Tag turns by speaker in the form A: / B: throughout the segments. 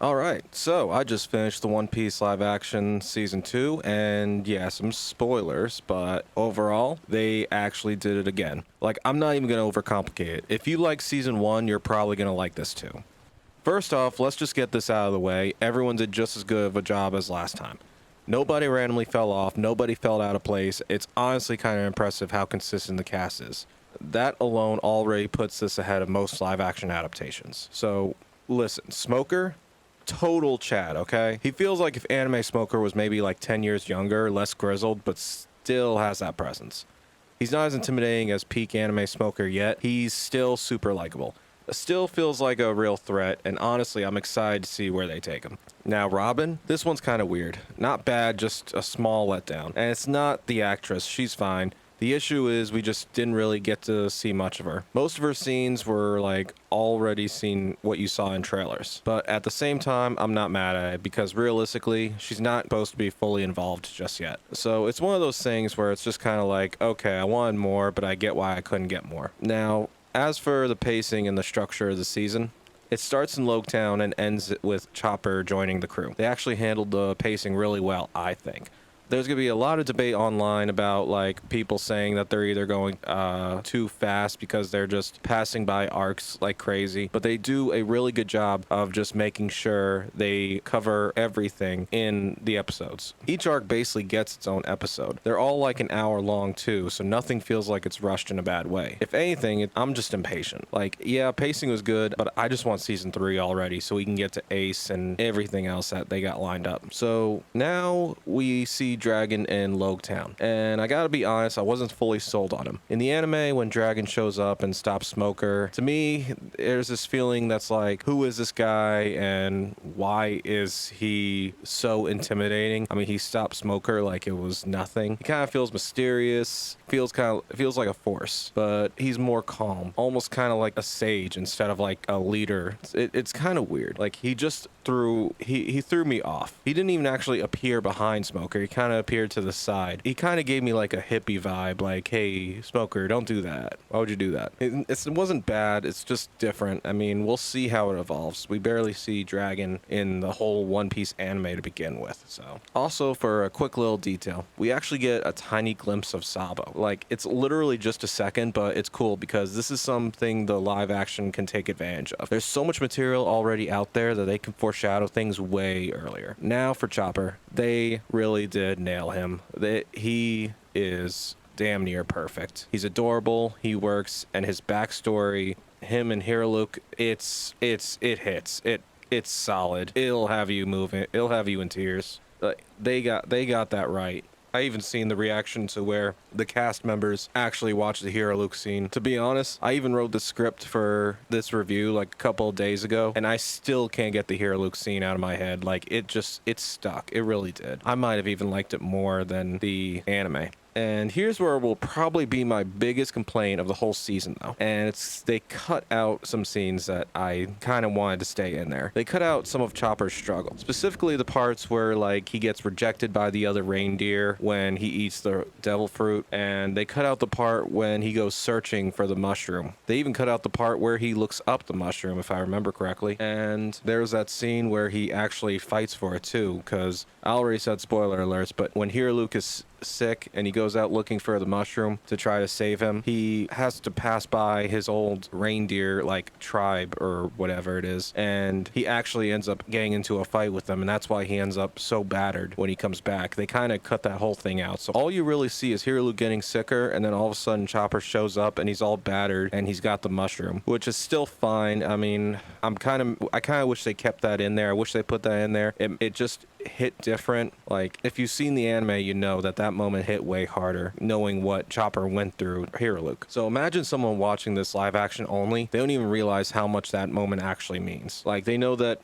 A: Alright, so I just finished the One Piece live action season 2, and yeah, some spoilers, but overall, they actually did it again. Like, I'm not even gonna overcomplicate it. If you like season 1, you're probably gonna like this too. First off, let's just get this out of the way. Everyone did just as good of a job as last time. Nobody randomly fell off, nobody fell out of place. It's honestly kind of impressive how consistent the cast is. That alone already puts this ahead of most live action adaptations. So, listen, Smoker, total Chad, okay? He feels like if Anime Smoker was maybe like 10 years younger, less grizzled, but still has that presence. He's not as intimidating as peak Anime Smoker yet. He's still super likable. Still feels like a real threat, and honestly, I'm excited to see where they take him. Now, Robin, this one's kind of weird. Not bad, just a small letdown. And it's not the actress, she's fine. The issue is we just didn't really get to see much of her. Most of her scenes were like already seen what you saw in trailers. But at the same time, I'm not mad at it because realistically, she's not supposed to be fully involved just yet. So it's one of those things where it's just kind of like, okay, I wanted more, but I get why I couldn't get more. Now, as for the pacing and the structure of the season, it starts in Loketown and ends with Chopper joining the crew. They actually handled the pacing really well, I think. There's going to be a lot of debate online about like people saying that they're either going too fast because they're just passing by arcs like crazy, but they do a really good job of just making sure they cover everything in the episodes. Each arc basically gets its own episode. They're all like an hour long too, so nothing feels like it's rushed in a bad way. If anything, I'm just impatient. Like, yeah, pacing was good, but I just want season 3 already so we can get to Ace and everything else that they got lined up. So now we see Dragon in Loketown, and I gotta be honest, I wasn't fully sold on him. In the anime, when Dragon shows up and stops Smoker, to me, there's this feeling that's like, who is this guy and why is he so intimidating? I mean, he stopped Smoker like it was nothing. He kind of feels mysterious, feels like a force, but he's more calm, almost kind of like a sage instead of like a leader. It's kind of weird. Like he threw me off. He didn't even actually appear behind Smoker. He kind of appeared to the side. He kind of gave me like a hippie vibe, like, hey, Smoker, don't do that. Why would you do that? It wasn't bad. It's just different. I mean, we'll see how it evolves. We barely see Dragon in the whole One Piece anime to begin with. So, also for a quick little detail, we actually get a tiny glimpse of Sabo. Like, it's literally just a second, but it's cool because this is something the live action can take advantage of. There's so much material already out there that they can foreshadow things way earlier. Now for Chopper, they really did nail him. He is damn near perfect. He's adorable, he works, and his backstory, him and Hiraluk, it hits. It's solid. It'll have you moving. It'll have you in tears. They got that right. I even seen the reaction to where the cast members actually watched the Hero Luke scene. To be honest, I even wrote the script for this review like a couple of days ago, and I still can't get the Hero Luke scene out of my head. Like, it stuck. It really did. I might have even liked it more than the anime. And here's where will probably be my biggest complaint of the whole season, though. And it's they cut out some scenes that I kind of wanted to stay in there. They cut out some of Chopper's struggle, specifically the parts where like he gets rejected by the other reindeer when he eats the devil fruit, and they cut out the part when he goes searching for the mushroom. They even cut out the part where he looks up the mushroom, if I remember correctly. And there's that scene where he actually fights for it too, because I already said spoiler alerts, but when Hero Luke is sick and he goes out looking for the mushroom to try to save him, he has to pass by his old reindeer like tribe or whatever it is, and he actually ends up getting into a fight with them, and that's why he ends up so battered when he comes back. They kind of cut that whole thing out, so all you really see is Hirulu getting sicker, and then all of a sudden Chopper shows up and he's all battered and he's got the mushroom, which is still fine. I mean, I kind of wish they kept that in there. I wish they put that in there. It just hit different. Like, if you've seen the anime, you know that moment hit way harder, knowing what Chopper went through Hero Luke. So imagine someone watching this live action only, they don't even realize how much that moment actually means. Like, they know that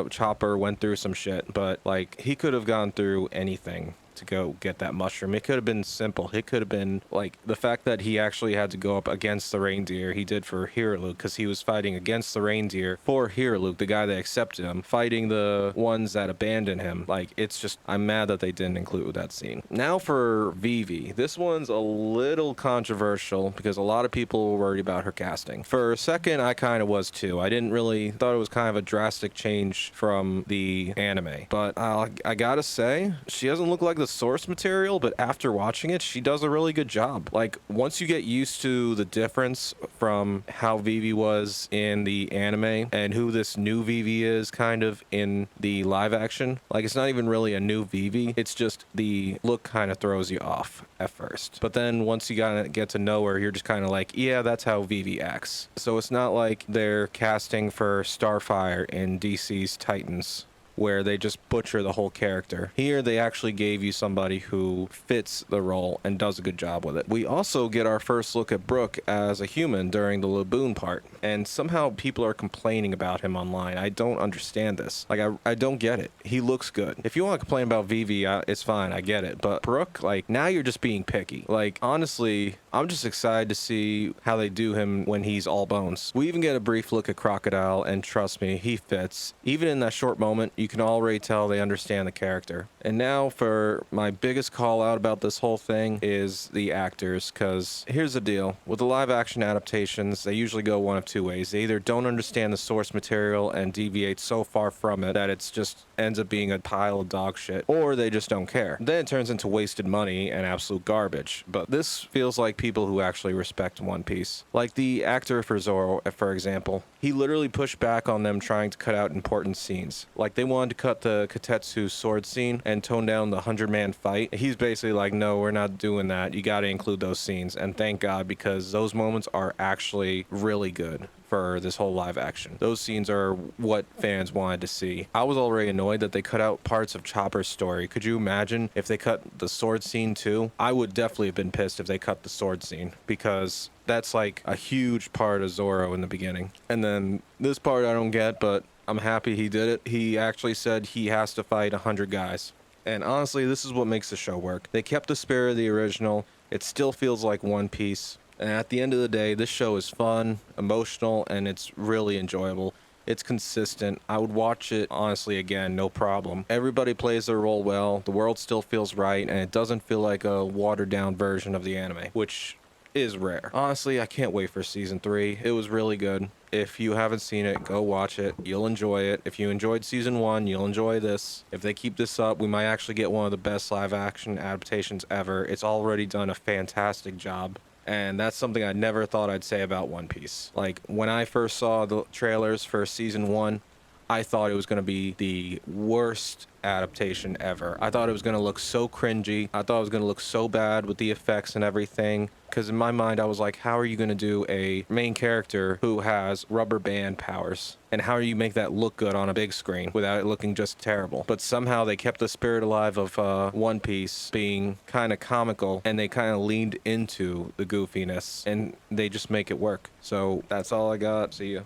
A: Chopper went through some shit, but like, he could have gone through anything. to go get that mushroom. It could have been simple. It could have been like the fact that he actually had to go up against the reindeer he did for Hero Luke, because he was fighting against the reindeer for Hero Luke, the guy that accepted him, fighting the ones that abandoned him. Like, it's just, I'm mad that they didn't include that scene. Now for Vivi. This one's a little controversial because a lot of people were worried about her casting. For a second, I kind of was too. I didn't really thought it was kind of a drastic change from the anime, but I gotta say, she doesn't look like the source material, but after watching it, she does a really good job. Like, once you get used to the difference from how Vivi was in the anime and who this new Vivi is kind of in the live action, like, it's not even really a new Vivi, it's just the look kind of throws you off at first. But then once you gotta get to know her, you're just kind of like, yeah, that's how Vivi acts. So it's not like they're casting for Starfire in DC's Titans, where they just butcher the whole character. Here, they actually gave you somebody who fits the role and does a good job with it. We also get our first look at Brook as a human during the Laboon part, and somehow people are complaining about him online. I don't understand this. Like, I don't get it. He looks good. If you want to complain about Vivi, it's fine, I get it. But Brook, like, now you're just being picky. Like, honestly, I'm just excited to see how they do him when he's all bones. We even get a brief look at Crocodile, and trust me, he fits. Even in that short moment, you can already tell they understand the character. And now for my biggest call out about this whole thing is the actors, because here's the deal. With the live action adaptations, they usually go one of two ways. They either don't understand the source material and deviate so far from it that it's just ends up being a pile of dog shit, or they just don't care. Then it turns into wasted money and absolute garbage. But this feels like people who actually respect One Piece. Like the actor for Zoro, for example. He literally pushed back on them trying to cut out important scenes. Like, they wanted to cut the Katetsu sword scene and tone down the 100-man fight. He's basically like, no, we're not doing that. You got to include those scenes. And thank God, because those moments are actually really good for this whole live action. Those scenes are what fans wanted to see. I was already annoyed that they cut out parts of Chopper's story. Could you imagine if they cut the sword scene too? I would definitely have been pissed if they cut the sword scene, because that's like a huge part of Zoro in the beginning. And then this part I don't get, but I'm happy he did it. He actually said he has to fight 100 guys. And honestly, this is what makes the show work. They kept the spirit of the original. It still feels like One Piece. And at the end of the day, this show is fun, emotional, and it's really enjoyable. It's consistent. I would watch it, honestly, again, no problem. Everybody plays their role well. The world still feels right, and it doesn't feel like a watered-down version of the anime, which is rare. Honestly, I can't wait for season 3. It was really good. If you haven't seen it, go watch it. You'll enjoy it. If you enjoyed season 1, you'll enjoy this. If they keep this up, we might actually get one of the best live-action adaptations ever. It's already done a fantastic job. And that's something I never thought I'd say about One Piece. Like, when I first saw the trailers for season 1, I thought it was going to be the worst adaptation ever. I thought it was going to look so cringy. I thought it was going to look so bad with the effects and everything. Because in my mind, I was like, how are you going to do a main character who has rubber band powers? And how do you make that look good on a big screen without it looking just terrible? But somehow they kept the spirit alive of One Piece being kind of comical, and they kind of leaned into the goofiness, and they just make it work. So that's all I got. See ya.